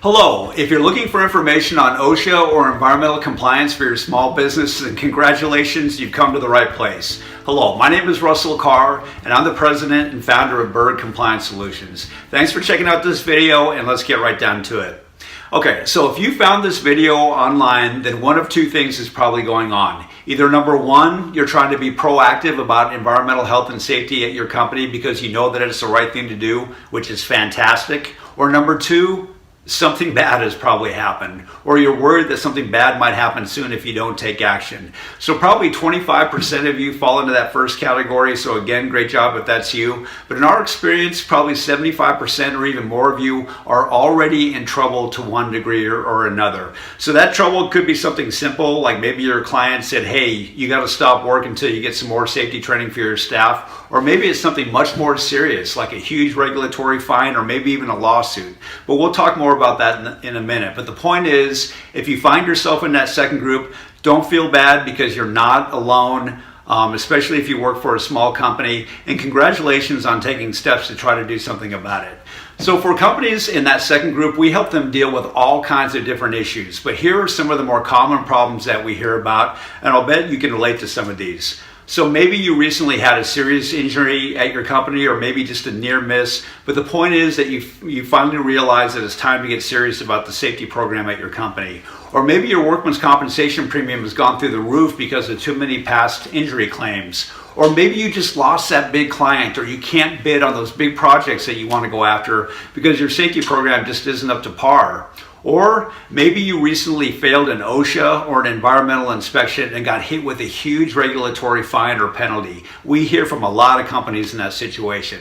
Hello, if you're looking for information on OSHA or environmental compliance for your small business, then congratulations, you've come to the right place. Hello, my name is Russell Carr, and I'm the president and founder of Berg Compliance Solutions. Thanks for checking out this video, and let's get right down to it. Okay, so if you found this video online, then one of two things is probably going on. Either number one, you're trying to be proactive about environmental health and safety at your company because you know that it's the right thing to do, which is fantastic. Or number two, something bad has probably happened, or you're worried that something bad might happen soon if you don't take action. So probably 25% of you fall into that first category. So again, great job if that's you. But in our experience, probably 75% or even more of you are already in trouble to one degree or another. So that trouble could be something simple, like maybe your client said, hey, you got to stop work until you get some more safety training for your staff. Or maybe it's something much more serious, like a huge regulatory fine or maybe even a lawsuit. But we'll talk more about that in a minute. But the point is, if you find yourself in that second group, don't feel bad because you're not alone, especially if you work for a small company. And congratulations on taking steps to try to do something about it. So for companies in that second group, we help them deal with all kinds of different issues. But here are some of the more common problems that we hear about, and I'll bet you can relate to some of these. So maybe you recently had a serious injury at your company, or maybe just a near miss, but the point is that you finally realize that it's time to get serious about the safety program at your company. Or maybe your workman's compensation premium has gone through the roof because of too many past injury claims. Or maybe you just lost that big client, or you can't bid on those big projects that you want to go after because your safety program just isn't up to par. Or maybe you recently failed an OSHA or an environmental inspection and got hit with a huge regulatory fine or penalty. We hear from a lot of companies in that situation.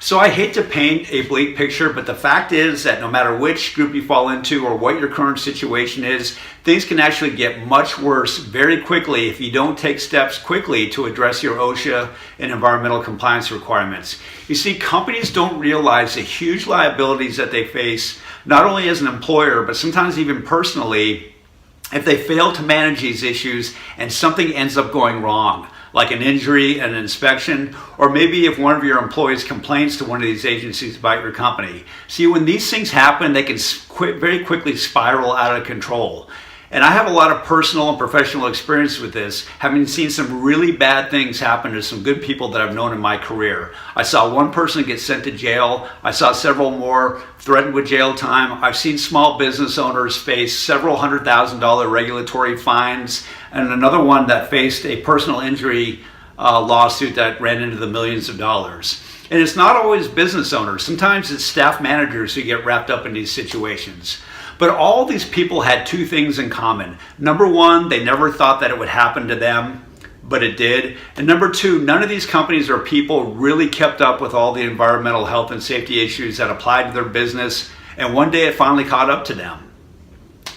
So I hate to paint a bleak picture, but the fact is that no matter which group you fall into or what your current situation is, things can actually get much worse very quickly if you don't take steps quickly to address your OSHA and environmental compliance requirements. You see, companies don't realize the huge liabilities that they face, not only as an employer, but sometimes even personally, if they fail to manage these issues and something ends up going wrong, like an injury, an inspection, or maybe if one of your employees complains to one of these agencies about your company. See, when these things happen, they can very quickly spiral out of control. And I have a lot of personal and professional experience with this, having seen some really bad things happen to some good people that I've known in my career. I saw one person get sent to jail. I saw several more threatened with jail time. I've seen small business owners face several $100,000 regulatory fines, and another one that faced a personal injury lawsuit that ran into the millions of dollars. And it's not always business owners. Sometimes it's staff managers who get wrapped up in these situations. But all these people had two things in common. Number one, they never thought that it would happen to them, but it did. And number two, none of these companies or people really kept up with all the environmental health and safety issues that applied to their business. And one day it finally caught up to them.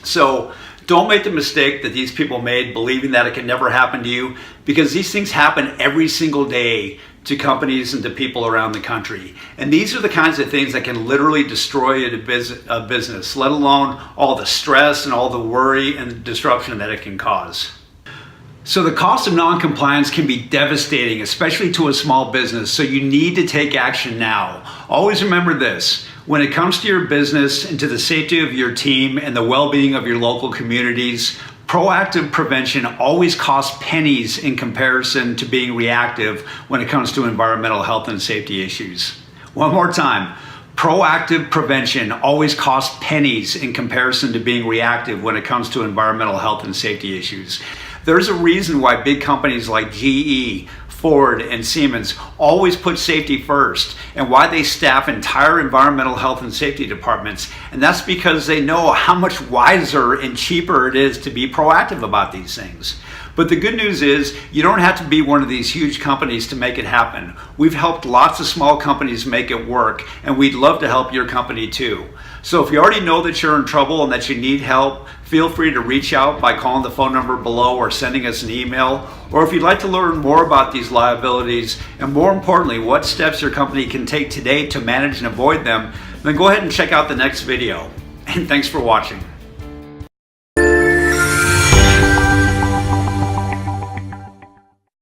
So don't make the mistake that these people made, believing that it can never happen to you, because these things happen every single day to companies and to people around the country. And these are the kinds of things that can literally destroy a business, let alone all the stress and all the worry and disruption that it can cause. So the cost of non-compliance can be devastating, especially to a small business, so you need to take action now. Always remember this: when it comes to your business and to the safety of your team and the well-being of your local communities, proactive prevention always costs pennies in comparison to being reactive when it comes to environmental health and safety issues. One more time. Proactive prevention always costs pennies in comparison to being reactive when it comes to environmental health and safety issues. There's a reason why big companies like GE, Ford, and Siemens always put safety first, and why they staff entire environmental health and safety departments. And that's because they know how much wiser and cheaper it is to be proactive about these things. But the good news is you don't have to be one of these huge companies to make it happen. We've helped lots of small companies make it work, and we'd love to help your company too. So if you already know that you're in trouble and that you need help, feel free to reach out by calling the phone number below or sending us an email. Or if you'd like to learn more about these liabilities, and more importantly, what steps your company can take today to manage and avoid them, then go ahead and check out the next video. And thanks for watching.